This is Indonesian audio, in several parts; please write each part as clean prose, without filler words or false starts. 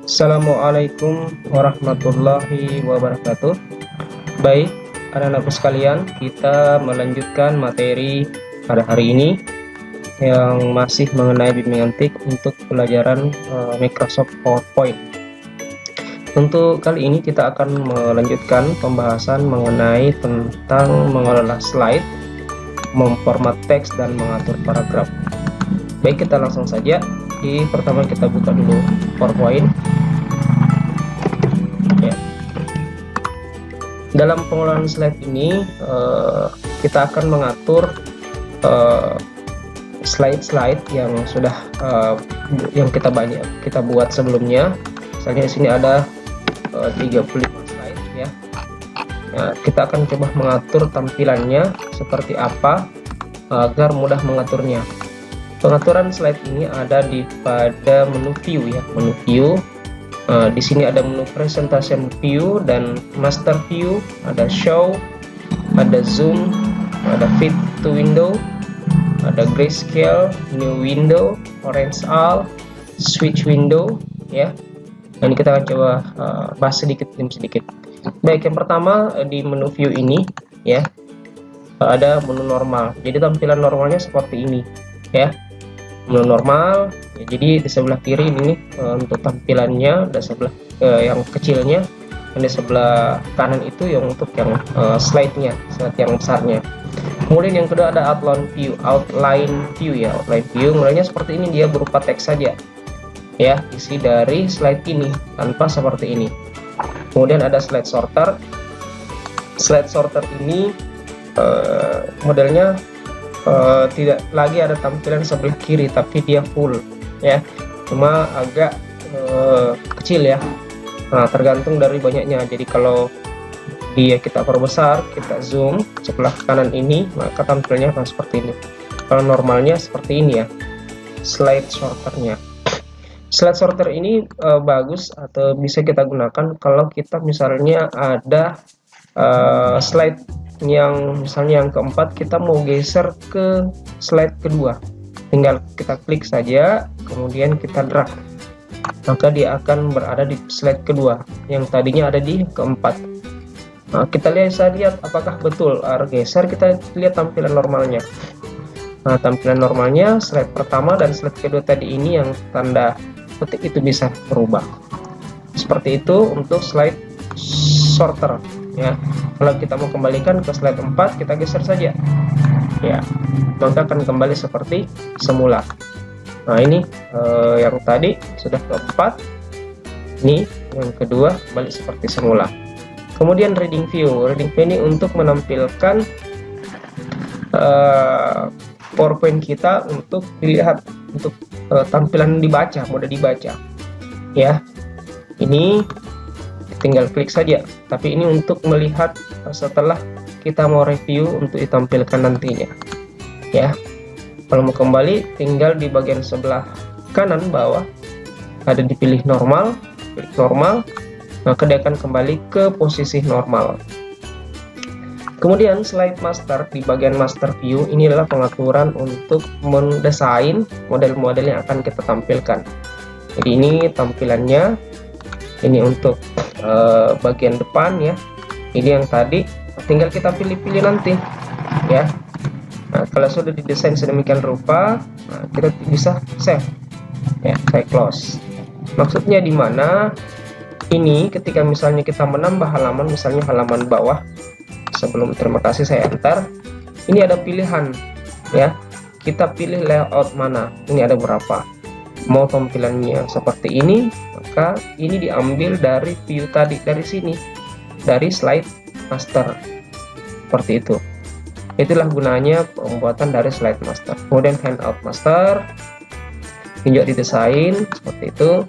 Assalamualaikum warahmatullahi wabarakatuh. Baik, anak-anakku sekalian, kita melanjutkan materi pada hari ini yang masih mengenai bimbingan TIK untuk pelajaran Microsoft PowerPoint. Untuk kali ini kita akan melanjutkan pembahasan mengenai tentang mengelola slide, memformat teks, dan mengatur paragraf. Baik, kita langsung saja. Pertama kita buka dulu PowerPoint. Ya. Dalam pengelolaan slide ini kita akan mengatur slide-slide yang sudah yang kita buat sebelumnya. Misalnya di sini ada 35 slide ya. Nah, kita akan coba mengatur tampilannya seperti apa agar mudah mengaturnya. Pengaturan slide ini ada pada menu view ya, menu view. Di sini ada menu presentation view dan master view, ada show, ada zoom, ada fit to window, ada grayscale, new window, orange all, switch window ya. Ini kita akan coba bahas sedikit demi sedikit. Baik, yang pertama di menu view ini ya, ada menu normal. Jadi tampilan normalnya seperti ini ya. Menu normal ya, jadi di sebelah kiri ini untuk tampilannya, ada sebelah yang kecilnya, dan di sebelah kanan itu yang untuk yang slide-nya, slide yang besarnya. Kemudian yang kedua ada outline view ya. Outline view mulainya seperti ini, dia berupa teks saja ya, isi dari slide ini tanpa seperti ini. Kemudian ada slide sorter. Slide sorter ini modelnya tidak lagi ada tampilan sebelah kiri, tapi dia full ya, cuma agak kecil ya. Nah, tergantung dari banyaknya. Jadi kalau dia kita perbesar, kita zoom sebelah kanan ini, maka tampilnya akan seperti ini. Kalau normalnya seperti ini ya, slide sorternya. Slide sorter ini bagus atau bisa kita gunakan kalau kita misalnya ada slide yang misalnya yang keempat, kita mau geser ke slide kedua, tinggal kita klik saja, kemudian kita drag, maka dia akan berada di slide kedua yang tadinya ada di keempat. Nah, kita lihat apakah betul geser. Kita lihat tampilan normalnya. Nah, tampilan normalnya slide pertama dan slide kedua tadi ini yang tanda petik itu bisa berubah. Seperti itu untuk slide sorter ya. Kalau kita mau kembalikan ke slide 4, kita geser saja ya, maka akan kembali seperti semula. Nah, ini yang tadi sudah keempat, ini yang kedua kembali seperti semula. Kemudian reading view ini untuk menampilkan PowerPoint kita untuk dilihat, untuk tampilan dibaca, mudah dibaca ya. Ini tinggal klik saja, tapi ini untuk melihat setelah kita mau review untuk ditampilkan nantinya ya. Kalau mau kembali, tinggal di bagian sebelah kanan bawah ada dipilih normal, klik normal, maka dia akan kembali ke posisi normal. Kemudian slide master, di bagian master view ini adalah pengaturan untuk mendesain model-model yang akan kita tampilkan. Jadi ini tampilannya, ini untuk bagian depan ya. Ini yang tadi tinggal kita pilih-pilih nanti ya. Nah, kalau sudah didesain sedemikian rupa, nah, kita bisa save ya, saya close. Maksudnya di mana ini, ketika misalnya kita menambah halaman, misalnya halaman bawah, sebelum terima kasih saya enter, ini ada pilihan ya, kita pilih layout mana, ini ada berapa. Mau tampilannya seperti ini, maka ini diambil dari view tadi, dari sini, dari slide master, seperti itu. Itulah gunanya pembuatan dari slide master. Kemudian handout master, ini juga didesain seperti itu.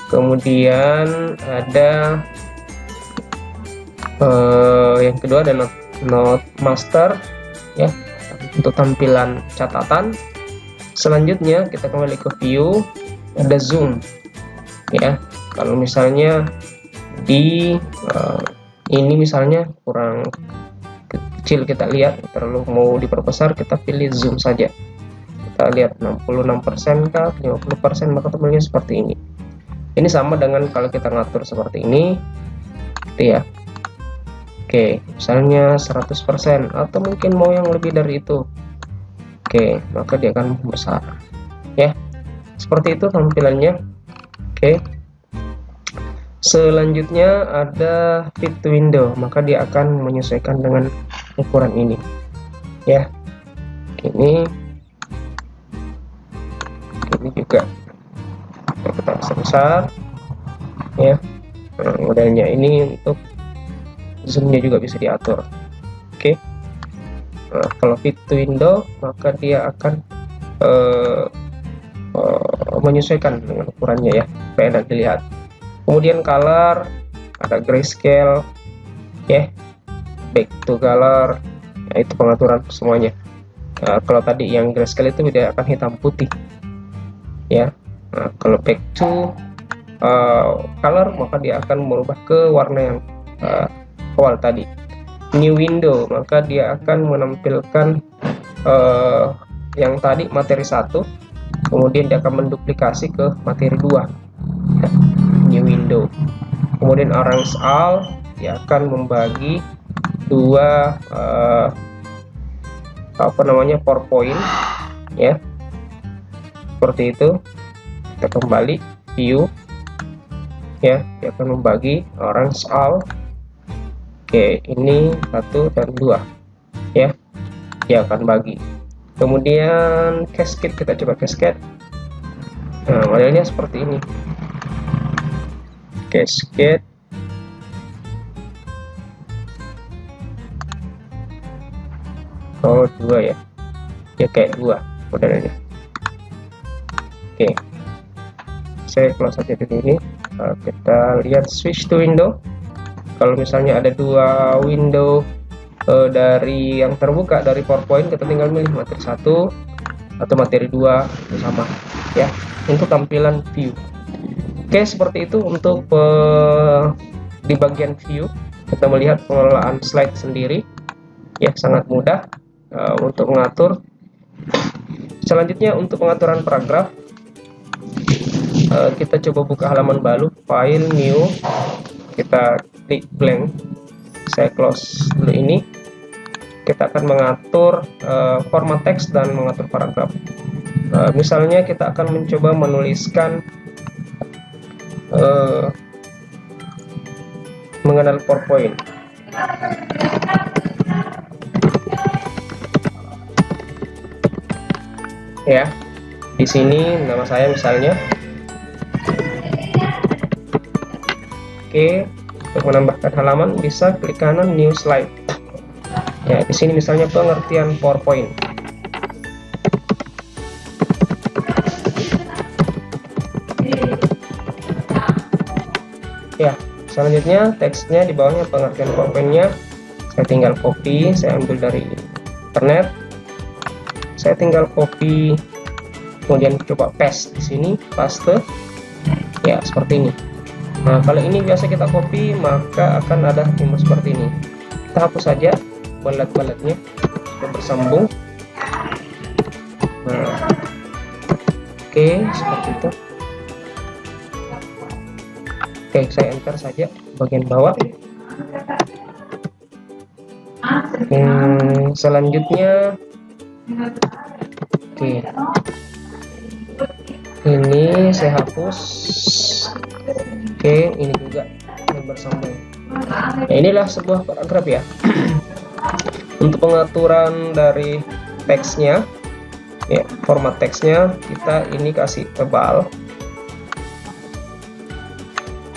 Kemudian ada yang kedua ada note master ya, untuk tampilan catatan. Selanjutnya kita kembali ke view, ada zoom ya. Kalau misalnya di ini misalnya kurang kecil, kita lihat terlalu mau diperbesar, kita pilih zoom saja. Kita lihat 66% kah, 50%, maka tampilnya seperti ini. Ini sama dengan kalau kita ngatur seperti ini gitu ya. Oke, misalnya 100% atau mungkin mau yang lebih dari itu. Oke, maka dia akan besar ya. Seperti itu tampilannya. Oke, selanjutnya ada fit to window, maka dia akan menyesuaikan dengan ukuran ini ya. Ini juga kita besar ya. Modelnya ini untuk zoomnya juga bisa diatur. Oke. Nah, kalau fit to window maka dia akan menyesuaikan dengan ukurannya ya, supaya enak dilihat. Kemudian color, ada grayscale ya, back to color ya, itu pengaturan semuanya. Nah, kalau tadi yang grayscale itu dia akan hitam putih ya. Nah, kalau back to color maka dia akan merubah ke warna yang awal tadi. New window maka dia akan menampilkan yang tadi materi 1, kemudian dia akan menduplikasi ke materi 2 ya. New window. Kemudian arrange all dia akan membagi dua PowerPoint ya, seperti itu. Kita kembali view ya, dia akan membagi arrange all. Oke, ini 1 dan 2 ya, dia akan bagi. Kemudian cascade, kita coba cascade. Nah, modelnya seperti ini, cascade. Oh, 2 ya, ya kayak 2 modelnya. Oke, saya close aja dulu ini. Kita lihat switch to window. Kalau misalnya ada 2 window dari yang terbuka dari PowerPoint, kita tinggal milih materi 1 atau materi 2 sama ya, untuk tampilan view. Oke, seperti itu untuk di bagian view kita melihat pengelolaan slide sendiri ya, sangat mudah untuk mengatur. Selanjutnya untuk pengaturan paragraf, kita coba buka halaman baru, file new, kita klik blank, saya close dulu ini. Kita akan mengatur format teks dan mengatur paragraf. Misalnya kita akan mencoba menuliskan mengenal PowerPoint ya. Di sini nama saya misalnya. Oke, untuk menambahkan halaman bisa klik kanan new slide ya. Di sini misalnya pengertian PowerPoint ya. Selanjutnya teksnya di bawahnya pengertian PowerPoint-nya, saya tinggal copy, saya ambil dari internet, saya tinggal copy, kemudian coba paste di sini, paste ya, seperti ini. Nah, kalau ini biasa kita copy maka akan ada timbul seperti ini. Kita hapus saja balet-baletnya, kita bersambung. Nah, oke, seperti itu. Oke, saya enter saja bagian bawah. Selanjutnya, oke, ini saya hapus. Oke, ini juga bersambung. Ya, inilah sebuah paragraf ya. Untuk pengaturan dari teksnya ya, format teksnya kita ini kasih tebal,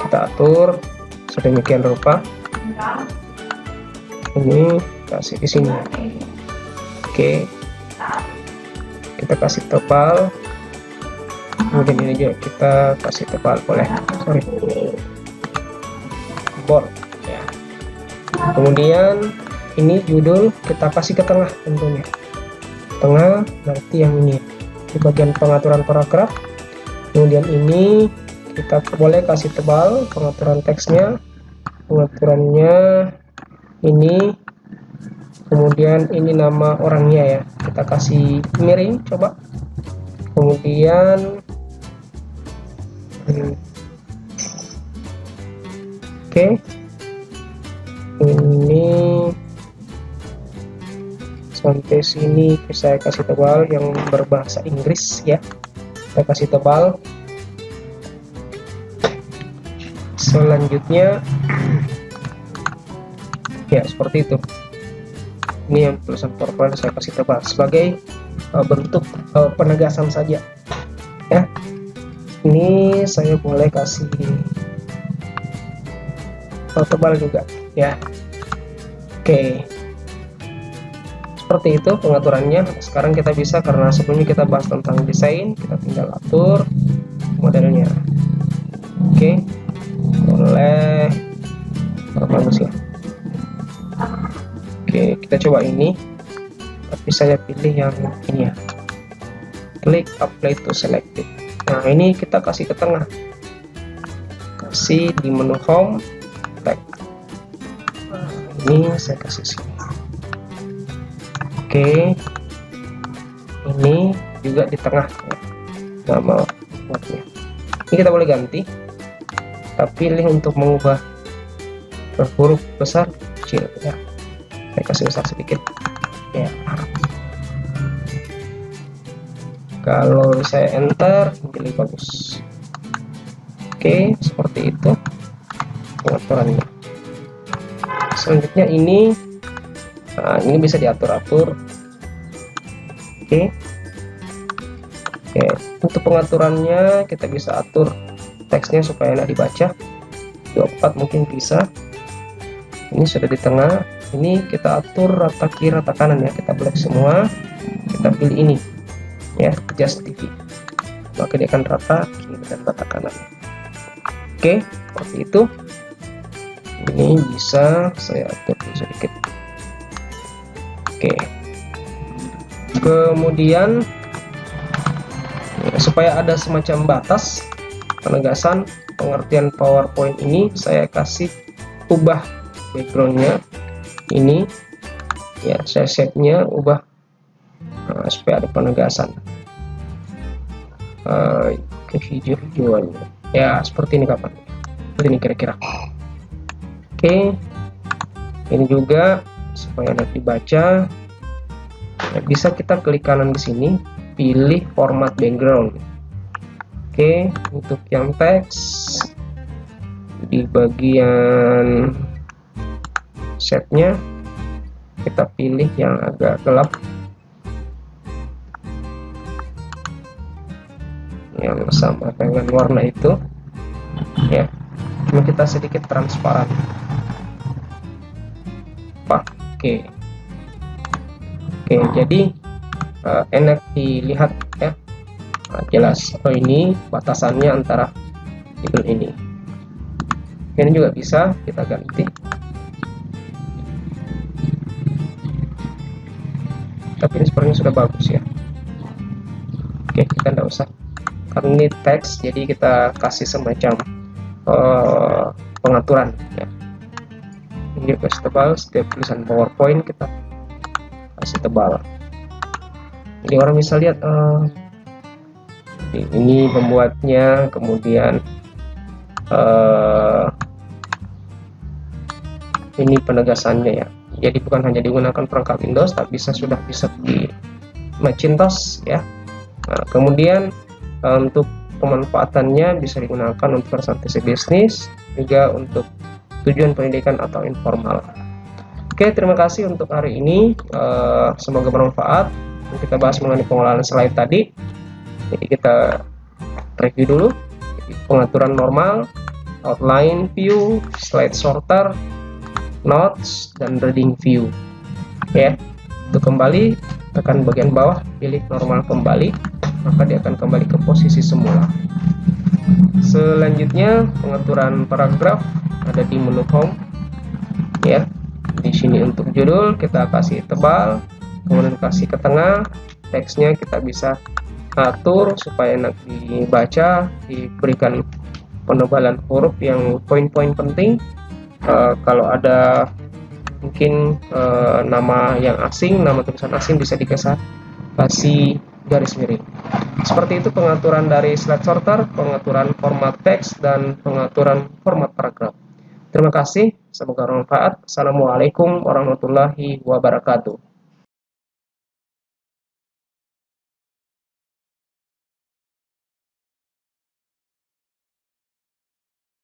kita atur sedemikian rupa. Ini kasih di sini. Oke, kita kasih tebal. Kemudian ini juga kita kasih tebal, boleh, sorry, bold ya. Kemudian ini judul kita kasih ke tengah, tentunya tengah, berarti yang ini di bagian pengaturan paragraf. Kemudian ini kita boleh kasih tebal pengaturan teksnya, pengaturannya ini. Kemudian ini nama orangnya ya, kita kasih miring coba. Kemudian Oke, ini sampai sini saya kasih tebal yang berbahasa Inggris ya, saya kasih tebal. Selanjutnya ya seperti itu, ini yang tulisan PowerPoint saya kasih tebal sebagai bentuk penegasan saja ya. Ini saya boleh kasih tebal juga ya. Oke, seperti itu pengaturannya. Sekarang kita bisa, karena sebelumnya kita bahas tentang desain, kita tinggal atur modelnya. Oke, boleh bagus ya. Oke, kita coba ini, tapi saya pilih yang ini ya, klik apply to selected. Nah, ini kita kasih ke tengah, kasih di menu home tag. Ini saya kasih sini. Oke, ini juga di tengah ya, nama buatnya. Ini kita boleh ganti, kita pilih untuk mengubah huruf besar kecil ya, saya kasih besar sedikit ya. Kalau saya enter jadi bagus. Oke, seperti itu pengaturannya. Selanjutnya ini, nah, ini bisa diatur-atur. Oke, untuk pengaturannya kita bisa atur teksnya supaya enak dibaca. 24 mungkin bisa. Ini sudah di tengah. Ini kita atur rata kiri rata kanan ya, kita black semua, kita pilih ini ya, just TV, maka dia akan rata kiri dan rata kanan. Oke, seperti itu. Ini bisa saya atur sedikit. Oke, kemudian ya, supaya ada semacam batas penegasan pengertian PowerPoint ini, saya kasih ubah backgroundnya ini ya, saya setnya ubah supaya ada penegasan hijau-hijauan ya, seperti ini kapan, seperti ini kira-kira. Oke, ini juga supaya dapat dibaca ya, bisa kita klik kanan di sini, pilih format background. Oke, untuk yang teks di bagian setnya kita pilih yang agak gelap, yang sama dengan warna itu ya, cuma kita sedikit transparan. Oke, jadi enak dilihat ya, jelas. Oh, ini batasannya antara judul ini. Ini juga bisa kita ganti, tapi ini sepertinya sudah bagus ya. Oke, kita tidak usah, karena ini teks, jadi kita kasih semacam pengaturan ya. Ini kasih tebal, setiap tulisan PowerPoint kita kasih tebal, jadi orang bisa lihat ini pembuatnya, kemudian ini penegasannya ya. Jadi bukan hanya digunakan perangkat Windows, tapi sudah bisa di Macintosh ya. Nah, kemudian untuk pemanfaatannya bisa digunakan untuk presentasi bisnis, juga untuk tujuan pendidikan atau informal. Oke, terima kasih untuk hari ini. Semoga bermanfaat. Kita bahas mengenai pengolahan slide tadi. Jadi kita review dulu. Jadi, pengaturan normal, outline view, slide sorter, notes, dan reading view ya. Untuk kembali, tekan bagian bawah, pilih normal kembali, maka dia akan kembali ke posisi semula. Selanjutnya pengaturan paragraf ada di menu home ya. Di sini untuk judul kita kasih tebal, kemudian kasih ke tengah, teksnya kita bisa atur supaya enak dibaca, diberikan penebalan huruf yang poin-poin penting. Kalau ada mungkin nama yang asing, nama tulisan asing, bisa kasih garis miring. Seperti itu pengaturan dari slide sorter, pengaturan format teks, dan pengaturan format paragraf. Terima kasih, semoga bermanfaat. Assalamualaikum warahmatullahi wabarakatuh.